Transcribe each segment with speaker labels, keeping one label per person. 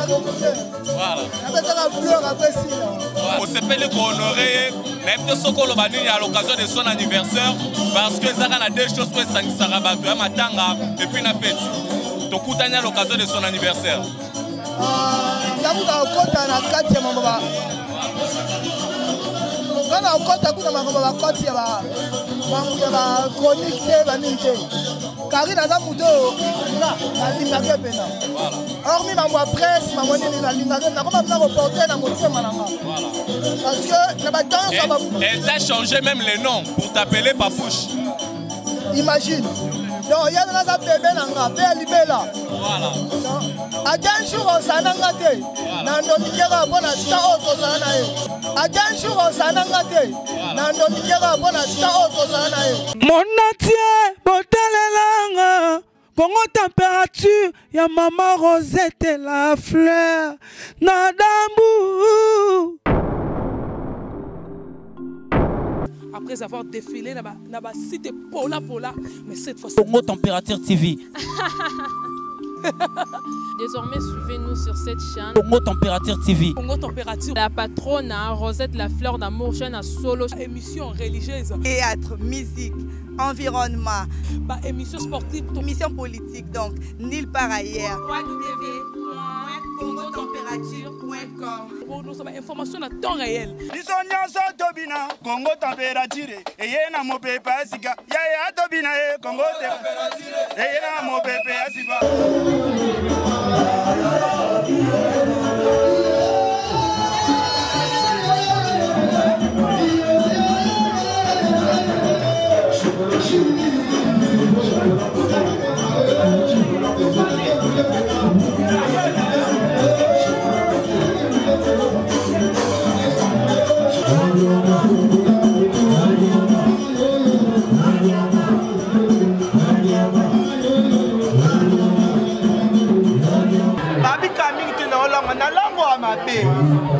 Speaker 1: Voilà. On s'appelle qu'on aurait même Sokolo Banini à l'occasion de son anniversaire parce que ça a deux choses pour Sarabatu, Matanga et puis la fête. Donc, tout à l'occasion de son anniversaire.
Speaker 2: Karine aza muto alingaka pena. Hormis ma presse, ma monnaie na lingaka na comme na reporter na motema nanga. Parce que na batance ça va.
Speaker 1: Elle t'a changé même les noms pour t'appeler Papouche.
Speaker 2: Imagine. Donc il y a dans sa bébé nanga, belle libella.
Speaker 1: Voilà.
Speaker 2: Ajan jour sananga te. Na ndongera bona ta auto sana e. Ajan jour sananga te. Na ndongera bona ta auto sana e.
Speaker 3: Monatie botalelanga Congo température ya maman Rosette la fleur Nadambu. Après avoir défilé na ba site Pola mais cette fois
Speaker 4: Congo Température TV.
Speaker 5: Désormais, suivez-nous sur cette chaîne.
Speaker 4: Congo Température TV.
Speaker 5: Congo Température. La patronne Rosette la fleur d'amour, chaîne à solo.
Speaker 3: Émission religieuse.
Speaker 6: Théâtre, musique, environnement.
Speaker 3: Bah, émission sportive.
Speaker 6: Émission politique, donc nulle part ailleurs.
Speaker 3: www.congotempérature.com. Pour nous avoir information à temps réel.
Speaker 7: Congo Température. Et yena mo pepe asika. Ya tobina Congo Température. Et yena mo pepe asika.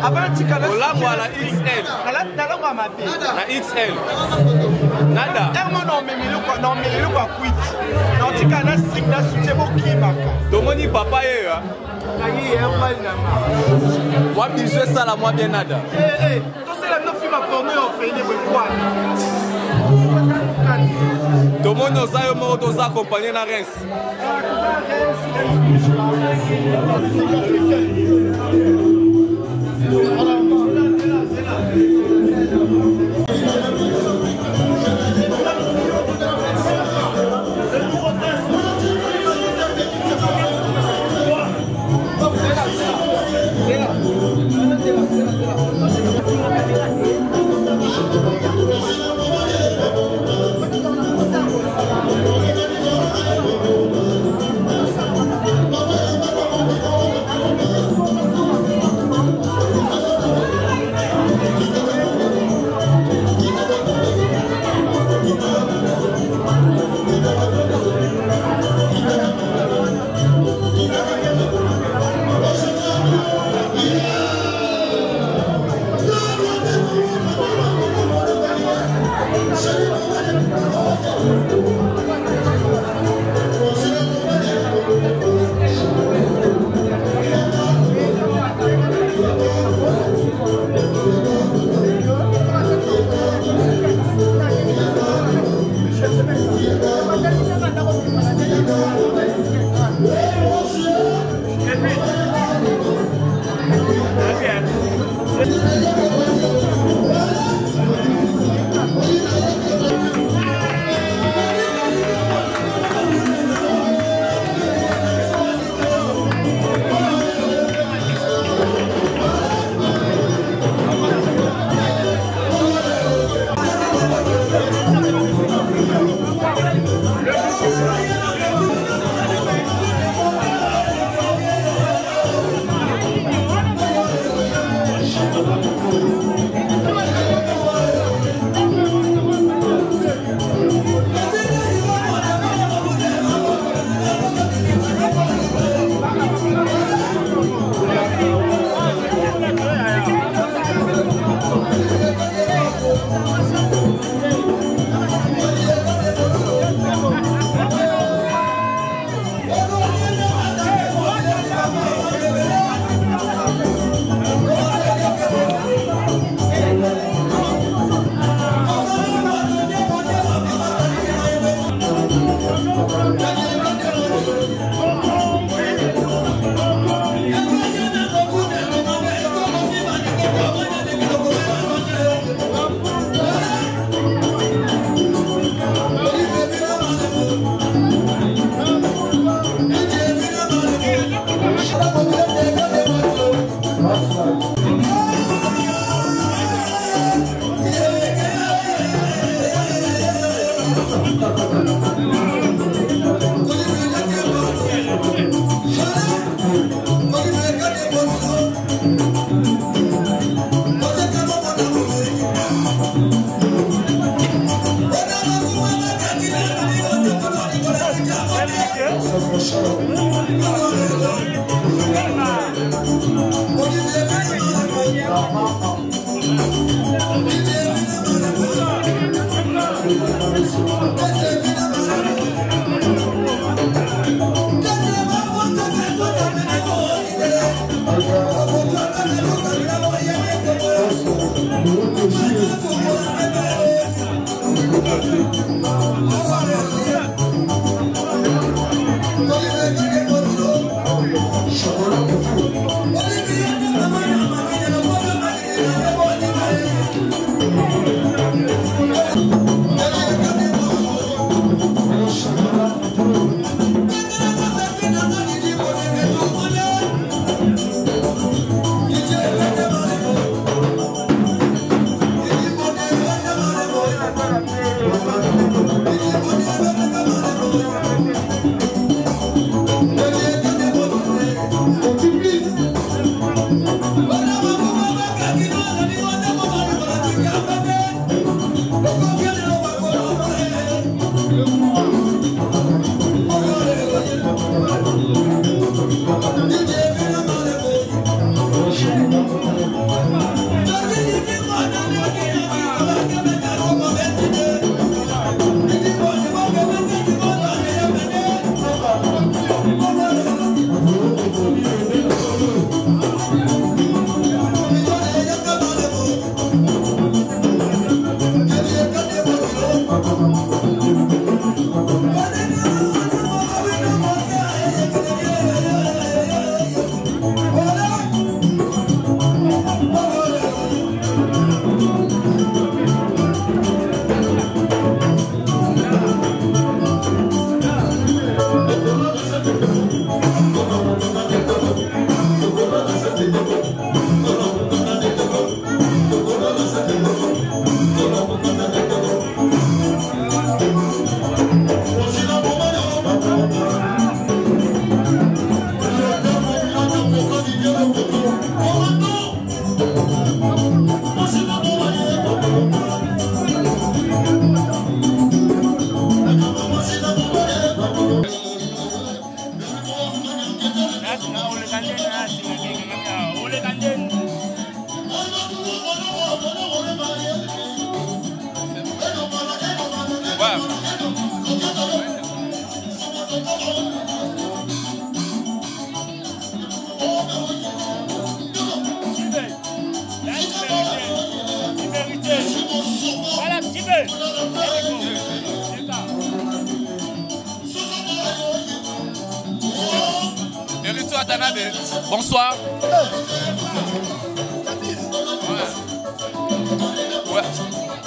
Speaker 1: Avant de la XL. La XL. Nada. Domoni papa est moi bisou ça la moi bien nada. Domoni ozayo mo doza accompagner na Reims.
Speaker 7: Voilà, petit peu.
Speaker 1: Héritier Watanabe, bonsoir. Ouais.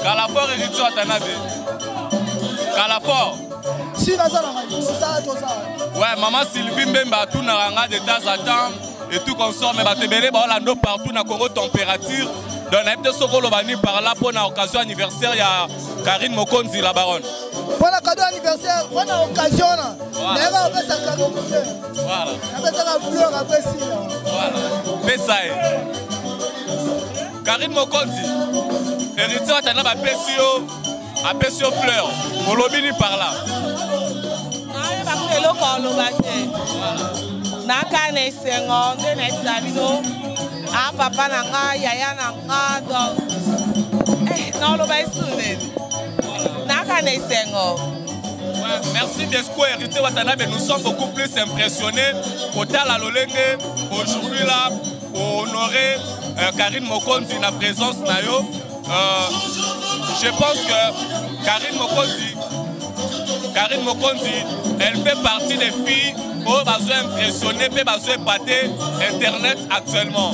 Speaker 1: Calafort, Héritier Watanabe. Calafort.
Speaker 2: Si
Speaker 1: ouais, maman Sylvie Mbemba, tout n'a rien de temps à temps et tout consort, mais batebele balando partout na Congo température. Donc na ebte soko lobani par là pour na occasion anniversaire ya Karine Mokonzi la baronne.
Speaker 2: Pour la cadeau anniversaire, pour la occasion là. Voilà.
Speaker 1: Voilà.
Speaker 2: Après ça la fleur après si là.
Speaker 1: Voilà. Pesae. Karine Mokonzi. Héritier Watanabe a pesio fleur. Molobini par là.
Speaker 8: Nakane sengo ngene salino a papa nanga yaya nanga donc non lo bay sunen nakane sengo.
Speaker 1: Merci d'esco Héritier Watanabe, nous sommes beaucoup plus impressionnés au Tala Lolenge aujourd'hui là pour honorer Karine Mokonzi na présence na yo. Je pense que Karine Mokonzi, elle fait partie des filles qui ont besoin d'impressionner, qui ont besoin d'épater Internet actuellement.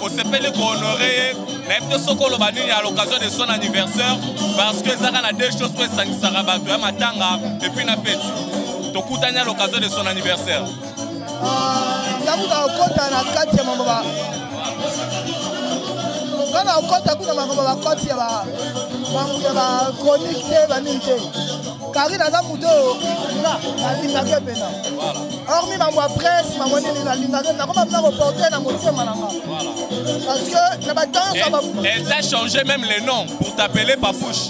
Speaker 1: On s'est fait honorer, à l'occasion de son anniversaire, parce que ça a des choses qui sont matanga et puis na fête. Donc, à l'occasion de son anniversaire.
Speaker 2: Quand on compte à coup de ma côte, il y a chronique, Karine a mouto, là, la ligne pena. Hormis ma presse, ma monnaie, la ligne n'a pas reporté la moitié mananga. Parce que la bataille, ça va.
Speaker 1: Elle t'a changé même les noms pour t'appeler Papouche.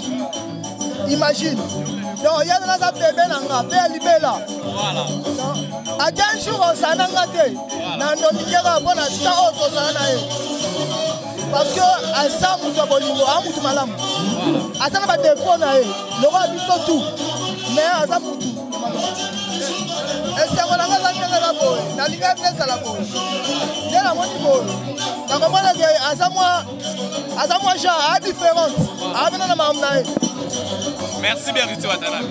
Speaker 2: Imagine. Donc, il y a un bébé nanga, bébé libella.
Speaker 1: Voilà.
Speaker 2: À 15 jours, ça n'a pas été. Dans le Nigeria, bon, à 100 autres, ça n'a été. Parce que à ça, nous avons dit, à tout malam. À ça, nous avons des fonds, nous avons dit tout. Mais à ça, nous tout. Et c'est qu'on a fait la boue, la ligue est à la boue. Il y a la monnaie boue. Donc, on va dire, à ça, moi, j'ai à différente. À venir dans ma main.
Speaker 1: Merci, Héritier Watanabe.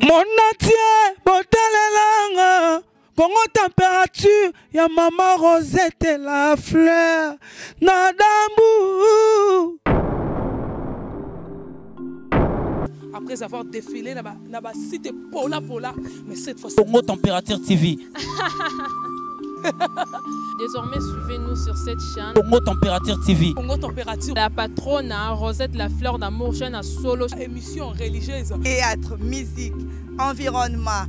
Speaker 9: Monatie botalelanga Congo température ya maman Rosette la fleur Nadambu.
Speaker 3: Après avoir défilé dans la cité Pola, mais cette fois-ci.
Speaker 4: Congo Température TV.
Speaker 5: Désormais, suivez-nous sur cette chaîne.
Speaker 4: Congo Température TV.
Speaker 3: Congo Température.
Speaker 5: La patronne Rosette la fleur d'amour, chaîne à solo.
Speaker 3: Émission religieuse.
Speaker 6: Théâtre, musique, environnement.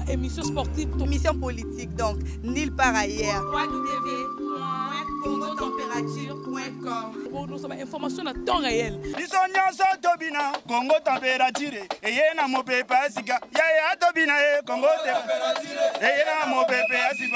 Speaker 3: Émission sportive.
Speaker 6: Émission politique, donc nulle part ailleurs.
Speaker 8: www.congotempérature.com.
Speaker 3: Pour nous avons information à temps réel.
Speaker 7: biso nyonso tobina Congo température eye na mopepe asika yaya tobina ye Congo température eye na mopepe asika